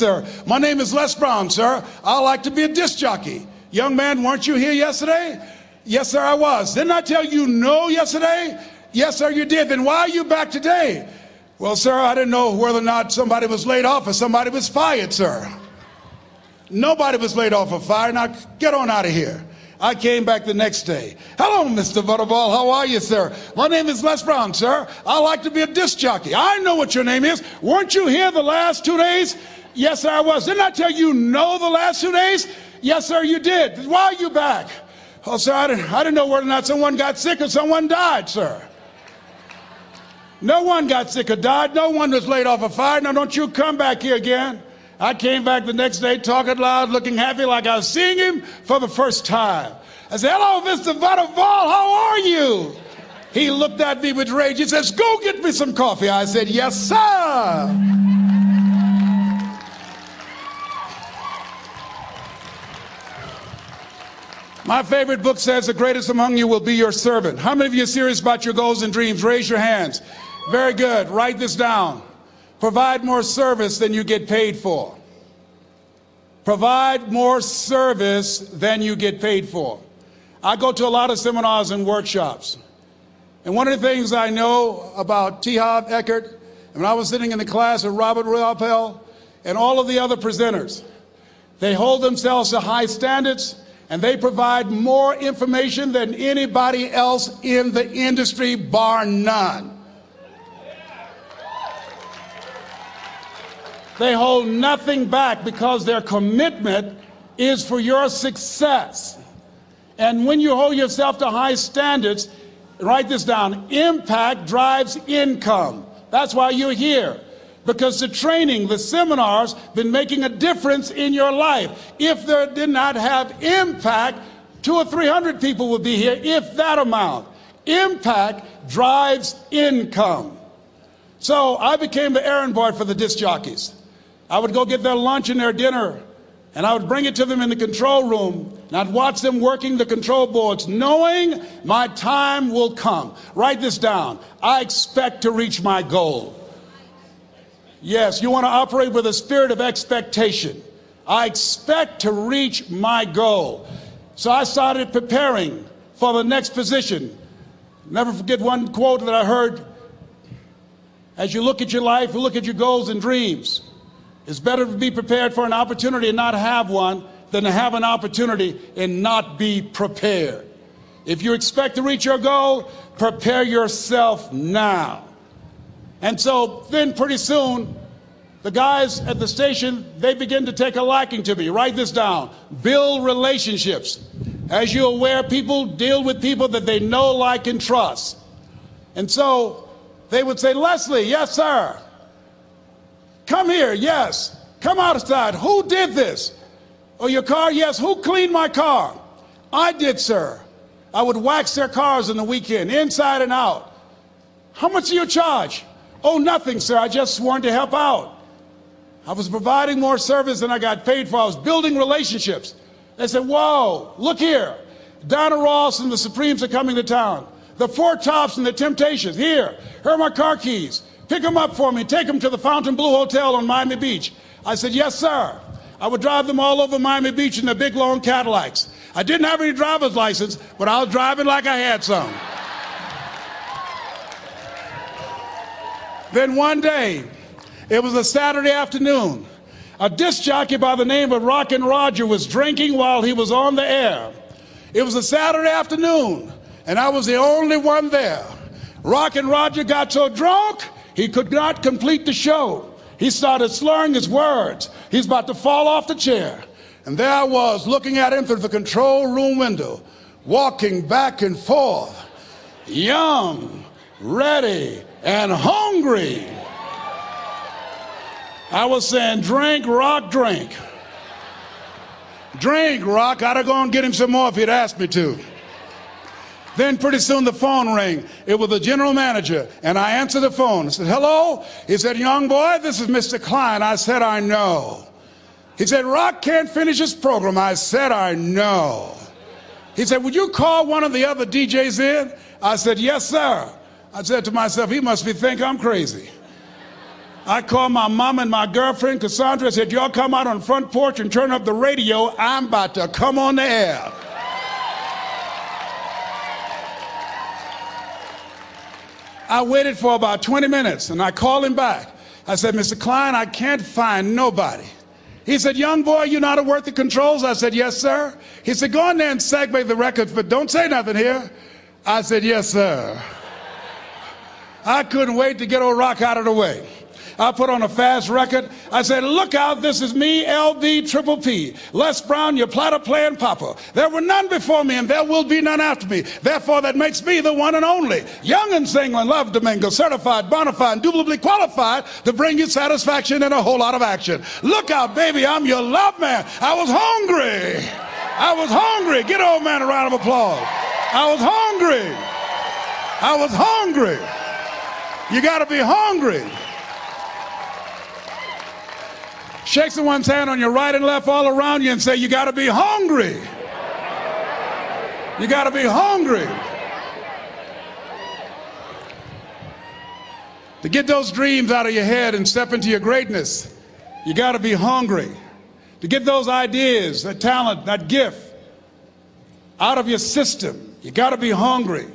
Sir, my name is Les Brown, sir. I like to be a disc jockey. Young man, weren't you here yesterday? Yes, sir, I was. Didn't I tell you no yesterday? Yes, sir, you did. Then why are you back today? Well, sir, I didn't know whether or not somebody was laid off or somebody was fired, sir. Nobody was laid off or fired. Now, get on out of here. I came back the next day. Hello, Mr. Butterball. How are you, sir? My name is Les Brown, sir. I like to be a disc jockey. I know what your name is. Weren't you here the last 2 days? Yes, sir, I was. Didn't I tell you no the last 2 days? Yes, sir, you did. Why are you back? Oh, sir, I didn't know whether or not someone got sick or someone died, sir. No one got sick or died. No one was laid off or fired. Now, don't you come back here again. I came back the next day talking loud, looking happy like I was seeing him for the first time. I said, hello, Mr. Butterball, how are you? He looked at me with rage. He says, go get me some coffee. I said, yes, sir. My favorite book says the greatest among you will be your servant. How many of you are serious about your goals and dreams? Raise your hands. Very good. Write this down. Provide more service than you get paid for. Provide more service than you get paid for. I go to a lot of seminars and workshops. And one of the things I know about T. Harv Eckert, when I was sitting in the class with Robert Ruppel and all of the other presenters, they hold themselves to high standards. And they provide more information than anybody else in the industry, bar none. They hold nothing back because their commitment is for your success. And when you hold yourself to high standards, write this down, impact drives income. That's why you're here. Because the training, the seminars, been making a difference in your life. If they did not have impact, 200 or 300 people would be here, if that amount. Impact drives income. So I became the errand boy for the disc jockeys. I would go get their lunch and their dinner, and I would bring it to them in the control room, and I'd watch them working the control boards, knowing my time will come. Write this down. I expect to reach my goal. Yes, you want to operate with a spirit of expectation. I expect to reach my goal. So I started preparing for the next position. Never forget one quote that I heard. As you look at your life, you look at your goals and dreams. It's better to be prepared for an opportunity and not have one than to have an opportunity and not be prepared. If you expect to reach your goal, prepare yourself now. And so then pretty soon, the guys at the station, they begin to take a liking to me. Write this down. Build relationships. As you're aware, people deal with people that they know, like, and trust. And so they would say, Leslie, yes, sir. Come here, yes. Come outside. Who did this? Oh, your car? Yes. Who cleaned my car? I did, sir. I would wax their cars on the weekend, inside and out. How much do you charge? Oh, nothing, sir. I just sworn to help out. I was providing more service than I got paid for. I was building relationships. They said, whoa, look here. Donna Ross and the Supremes are coming to town. The Four Tops and the Temptations. Here are my car keys. Pick them up for me. Take them to the Fontainebleau Hotel on Miami Beach. I said, yes, sir. I would drive them all over Miami Beach in their big, long Cadillacs. I didn't have any driver's license, but I was driving like I had some. Then one day, it was a Saturday afternoon, a disc jockey by the name of Rockin' Roger was drinking while he was on the air. It was a Saturday afternoon, and I was the only one there. Rockin' Roger got so drunk, he could not complete the show. He started slurring his words. He's about to fall off the chair. And there I was, looking at him through the control room window, walking back and forth, young, ready, and hungry. I was saying, drink, Rock, drink. Drink, Rock. I'd have gone and get him some more if he'd asked me to. Then pretty soon the phone rang. It was the general manager, and I answered the phone. I said, hello? He said, young boy, this is Mr. Klein. I said, I know. He said, Rock can't finish his program. I said, I know. He said, would you call one of the other DJs in? I said, yes, sir. I said to myself, he must be think I'm crazy. I called my mom and my girlfriend, Cassandra, said, y'all come out on the front porch and turn up the radio. I'm about to come on the air. I waited for about 20 minutes, and I called him back. I said, Mr. Klein, I can't find nobody. He said, young boy, you know how to work the controls? I said, yes, sir. He said, go in there and segue the records, but don't say nothing here. I said, yes, sir. I couldn't wait to get old Rock out of the way. I put on a fast record. I said, look out, this is me, LB Triple P. Les Brown, your platter playing papa. There were none before me, and there will be none after me. Therefore, that makes me the one and only. Young and single and love to mingle, certified, bona fide, indubitably qualified to bring you satisfaction and a whole lot of action. Look out, baby, I'm your love man. I was hungry. I was hungry. Get old man a round of applause. I was hungry. I was hungry. You got to be hungry. Shake someone's hand on your right and left all around you and say, you got to be hungry. You got to be hungry. To get those dreams out of your head and step into your greatness, you got to be hungry. To get those ideas, that talent, that gift out of your system, you got to be hungry.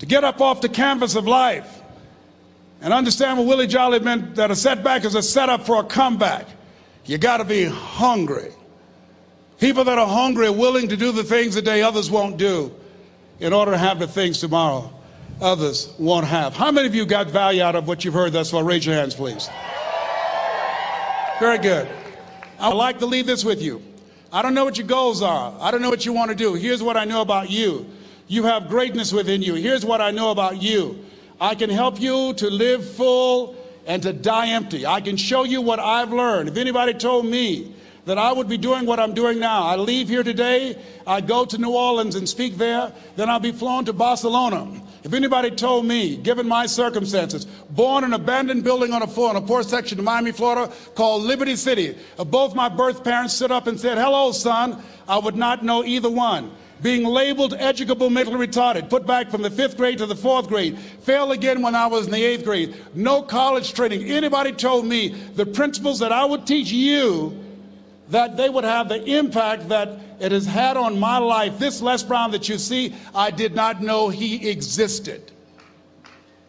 To get up off the canvas of life and understand what Willie Jolly meant, that a setback is a setup for a comeback. You got to be hungry. People that are hungry are willing to do the things today others won't do in order to have the things tomorrow others won't have. How many of you got value out of what you've heard thus far? Raise your hands, please. Very good. I'd like to leave this with you. I don't know what your goals are. I don't know what you want to do. Here's what I know about you. You have greatness within you. Here's what I know about you. I can help you to live full and to die empty. I can show you what I've learned. If anybody told me that I would be doing what I'm doing now, I leave here today, I go to New Orleans and speak there, then I'll be flown to Barcelona. If anybody told me, given my circumstances, born in an abandoned building on a poor section of Miami, Florida, called Liberty City, both my birth parents stood up and said, hello, son, I would not know either one. Being labeled educable mentally retarded, put back from the 5th grade to the 4th grade, failed again when I was in the 8th grade, no college training. Anybody told me the principles that I would teach you, that they would have the impact that it has had on my life. This Les Brown that you see, I did not know he existed.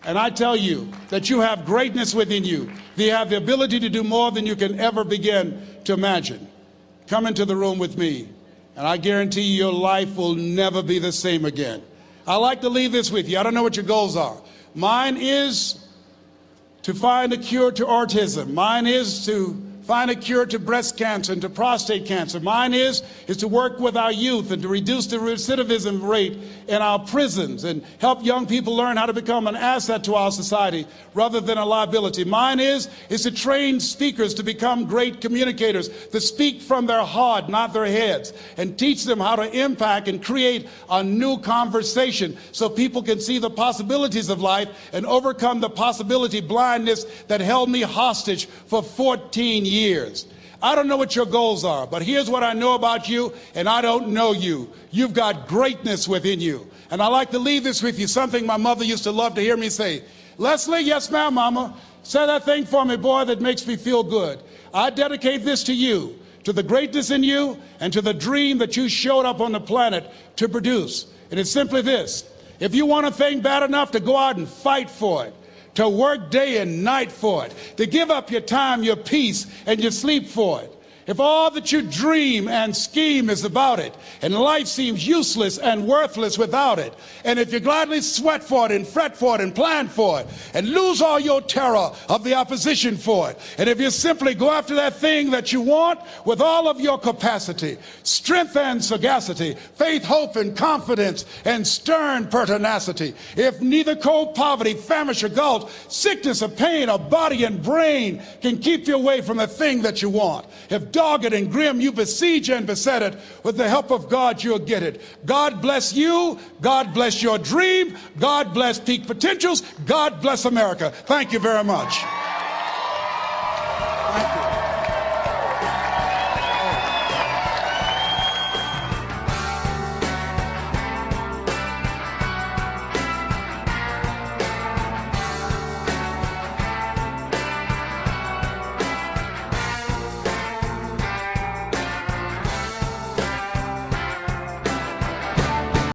And I tell you that you have greatness within you. You have the ability to do more than you can ever begin to imagine. Come into the room with me. And I guarantee you your life will never be the same again. I like to leave this with you. I don't know what your goals are. Mine is to find a cure to autism. Mine is to find a cure to breast cancer and to prostate cancer. Mine is to work with our youth and to reduce the recidivism rate in our prisons and help young people learn how to become an asset to our society rather than a liability. Mine is to train speakers to become great communicators, to speak from their heart, not their heads, and teach them how to impact and create a new conversation so people can see the possibilities of life and overcome the possibility blindness that held me hostage for 14 years. I don't know what your goals are, but here's what I know about you, and I don't know you. You've got greatness within you. And I like to leave this with you, something my mother used to love to hear me say. Leslie, yes ma'am, mama. Say that thing for me, boy, that makes me feel good. I dedicate this to you, to the greatness in you, and to the dream that you showed up on the planet to produce. And it's simply this. If you want a thing bad enough to go out and fight for it, to work day and night for it, to give up your time, your peace, and your sleep for it. If all that you dream and scheme is about it, and life seems useless and worthless without it, and if you gladly sweat for it and fret for it and plan for it, and lose all your terror of the opposition for it, and if you simply go after that thing that you want with all of your capacity, strength and sagacity, faith, hope, and confidence, and stern pertinacity, if neither cold poverty, famish, or gulf, sickness or pain, or body and brain can keep you away from the thing that you want, if dogged and grim you besiege and beset it, with the help of God you'll get it. God bless you. God bless your dream. God bless peak potentials. God bless America. Thank you very much.